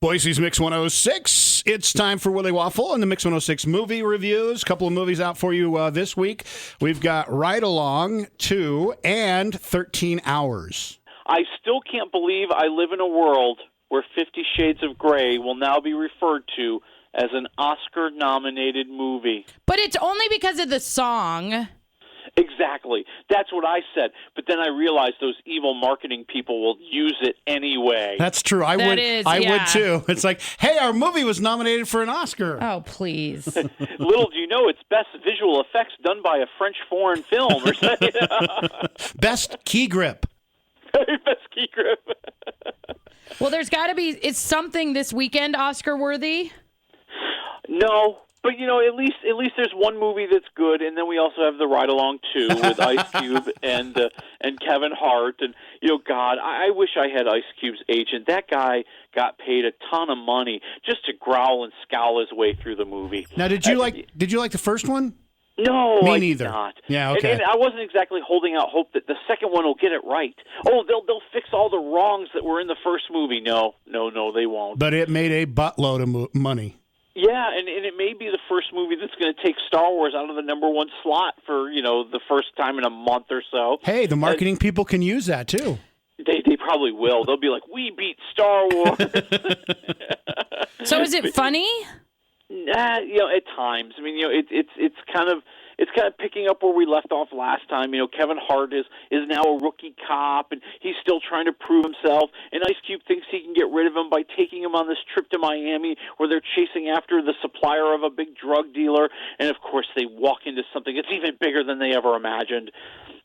Boise's Mix 106. It's time for Willie Waffle and the Mix 106 movie reviews. A couple of movies out for you this week. We've got Ride Along 2 and 13 Hours. I still can't believe I live in a world where 50 Shades of Grey will now be referred to as an Oscar-nominated movie. But it's only because of the song. Exactly. That's what I said. But then I realized those evil marketing people will use it anyway. That's true. I would too. It's like, hey, our movie was nominated for an Oscar. Oh, please. Little do you know, it's best visual effects done by a French foreign film or something. Best key grip. Best key grip. Well, there's got to be, is something this weekend Oscar-worthy? No. But, you know, at least there's one movie that's good, and then we also have the Ride Along 2 with Ice Cube and Kevin Hart. And, you know, God, I wish I had Ice Cube's agent. That guy got paid a ton of money just to growl and scowl his way through the movie. Now, did you like the first one? No, Me I neither. did not. Yeah, okay. And I wasn't exactly holding out hope that the second one will get it right. Oh, they'll fix all the wrongs that were in the first movie. No, they won't. But it made a buttload of money. Yeah, and it may be the first movie that's going to take Star Wars out of the number one slot for, you know, the first time in a month or so. Hey, the marketing people can use that, too. They probably will. They'll be like, we beat Star Wars. So is it funny? Nah, you know, at times. I mean, you know, it's kind of picking up where we left off last time. You know, Kevin Hart is now a rookie cop, and he's still trying to prove himself. And Ice Cube thinks he can get rid of him by taking him on this trip to Miami where they're chasing after the supplier of a big drug dealer. And, of course, they walk into something that's even bigger than they ever imagined.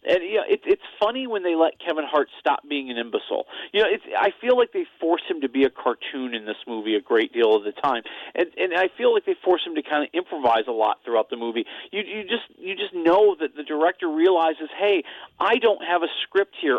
And you know, it's funny when they let Kevin Hart stop being an imbecile. You know, I feel like they force him to be a cartoon in this movie a great deal of the time, and I feel like they force him to kind of improvise a lot throughout the movie. You just know that the director realizes, hey, I don't have a script here.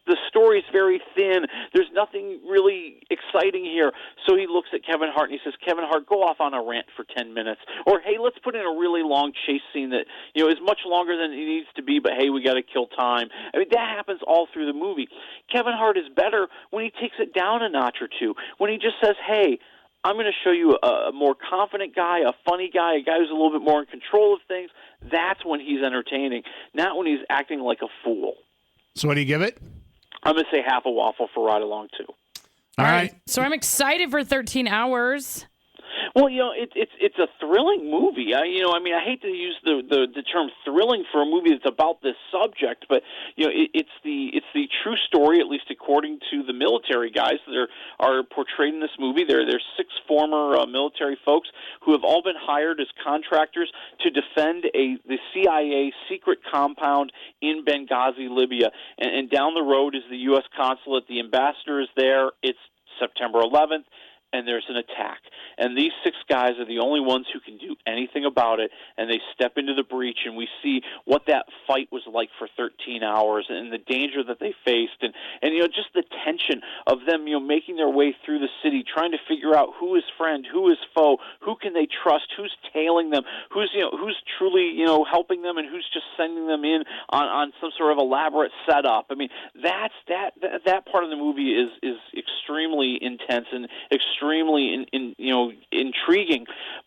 The story is very thin. There's nothing really exciting here. So he looks at Kevin Hart and he says, Kevin Hart, go off on a rant for 10 minutes, or hey, let's put in a really long chase scene that you know is much longer than it needs to be, but hey, we got to kill time. I mean, that happens all through the movie. Kevin Hart is better when he takes it down a notch or two, when he just says, hey, I'm going to show you a more confident guy, a funny guy, a guy who's a little bit more in control of things. That's when he's entertaining, not when he's acting like a fool. So what do you give it? I'm going to say half a waffle for Ride Along 2. All right. So I'm excited for 13 Hours. Well, you know, it's a thrilling movie. I hate to use the term thrilling for a movie that's about this subject, but you know, it's the true story, at least according to the military guys that are portrayed in this movie. There's 6 former military folks who have all been hired as contractors to defend the CIA secret compound in Benghazi, Libya, and down the road is the U.S. consulate. The ambassador is there. It's September 11th. And there's an attack. And these 6 guys are the only ones who can do anything about it, and they step into the breach, and we see what that fight was like for 13 hours and the danger that they faced, and you know, just the tension of them, you know, making their way through the city, trying to figure out who is friend, who is foe, who can they trust, who's tailing them, who's truly, you know, helping them, and who's just sending them in on some sort of elaborate setup. I mean, that part of the movie is extremely intense and extremely intriguing,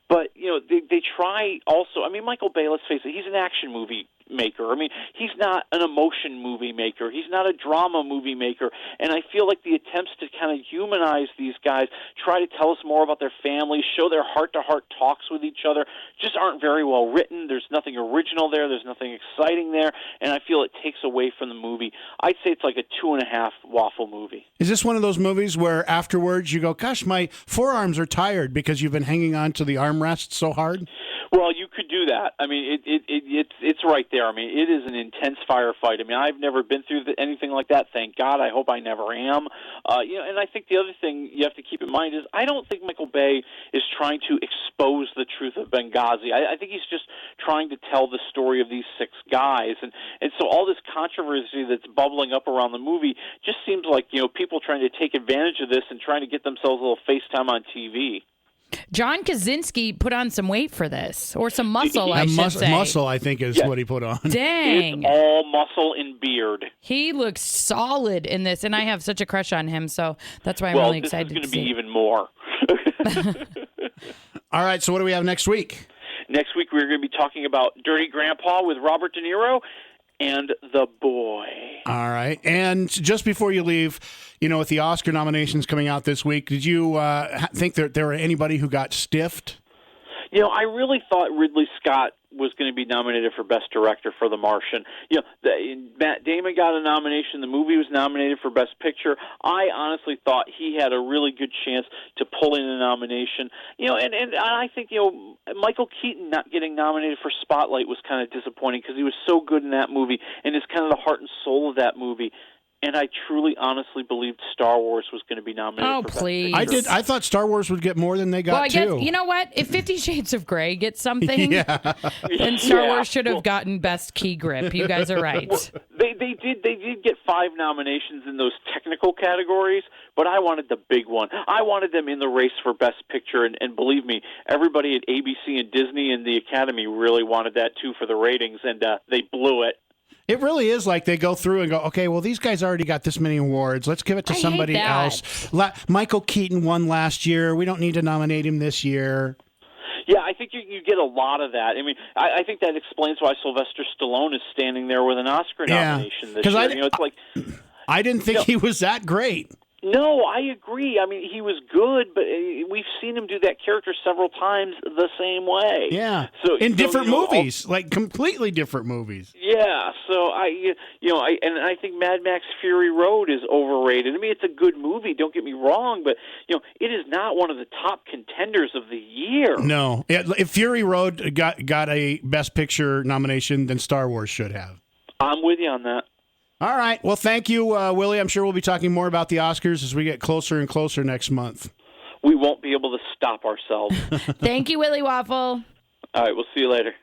but you know they try also. I mean, Michael Bay, let's face it, he's an action movie maker. I mean, he's not an emotion movie maker. He's not a drama movie maker. And I feel like the attempts to kind of humanize these guys, try to tell us more about their families, show their heart-to-heart talks with each other, just aren't very well written. There's nothing original there. There's nothing exciting there. And I feel it takes away from the movie. I'd say it's like a 2.5 waffle movie. Is this one of those movies where afterwards you go, gosh, my forearms are tired because you've been hanging on to the armrest so hard? Well, you could do that. I mean, it's right there. I mean, it is an intense firefight. I mean, I've never been through anything like that. Thank God. I hope I never am. You know, and I think the other thing you have to keep in mind is I don't think Michael Bay is trying to expose the truth of Benghazi. I think he's just trying to tell the story of these 6 guys, and so all this controversy that's bubbling up around the movie just seems like, you know, people trying to take advantage of this and trying to get themselves a little FaceTime on TV. John Krasinski put on some weight for this, or some muscle, I should say. Muscle, I think, is what he put on. Dang. It's all muscle and beard. He looks solid in this, and I have such a crush on him, so that's why I'm really excited this is to going to see. be even more. All right, so what do we have next week? Next week, we're going to be talking about Dirty Grandpa with Robert De Niro and The Boy. All right. And just before you leave, with the Oscar nominations coming out this week, did you think that there were anybody who got stiffed? I really thought Ridley Scott was going to be nominated for Best Director for The Martian. Matt Damon got a nomination. The movie was nominated for Best Picture. I honestly thought he had a really good chance to pull in a nomination. And I think, Michael Keaton not getting nominated for Spotlight was kind of disappointing because he was so good in that movie and is kind of the heart and soul of that movie. And I truly, honestly believed Star Wars was going to be nominated for please. Best Picture. I thought Star Wars would get more than they got, Well, I guess, too. you know what? If 50 Shades of Grey gets something, then Star Yeah. Wars should have gotten Best Key Grip. You guys are right. They did get 5 nominations in those technical categories, but I wanted the big one. I wanted them in the race for Best Picture, and believe me, everybody at ABC and Disney and the Academy really wanted that too for the ratings, and they blew it. It really is like they go through and go, okay, well, these guys already got this many awards. Let's give it to I hate somebody that. else. Michael Keaton won last year. We don't need to nominate him this year. Yeah, I think you get a lot of that. I mean, I think that explains why Sylvester Stallone is standing there with an Oscar nomination this year. It's like I didn't think he was that great. No, I agree. I mean, he was good, but we've seen him do that character several times the same way. Yeah, so in different movies, like completely different movies. Yeah, so I think Mad Max Fury Road is overrated. I mean, it's a good movie. Don't get me wrong, but it is not one of the top contenders of the year. No, if Fury Road got a Best Picture nomination, then Star Wars should have. I'm with you on that. All right. Well, thank you, Willie. I'm sure we'll be talking more about the Oscars as we get closer and closer next month. We won't be able to stop ourselves. Thank you, Willie Waffle. All right, we'll see you later.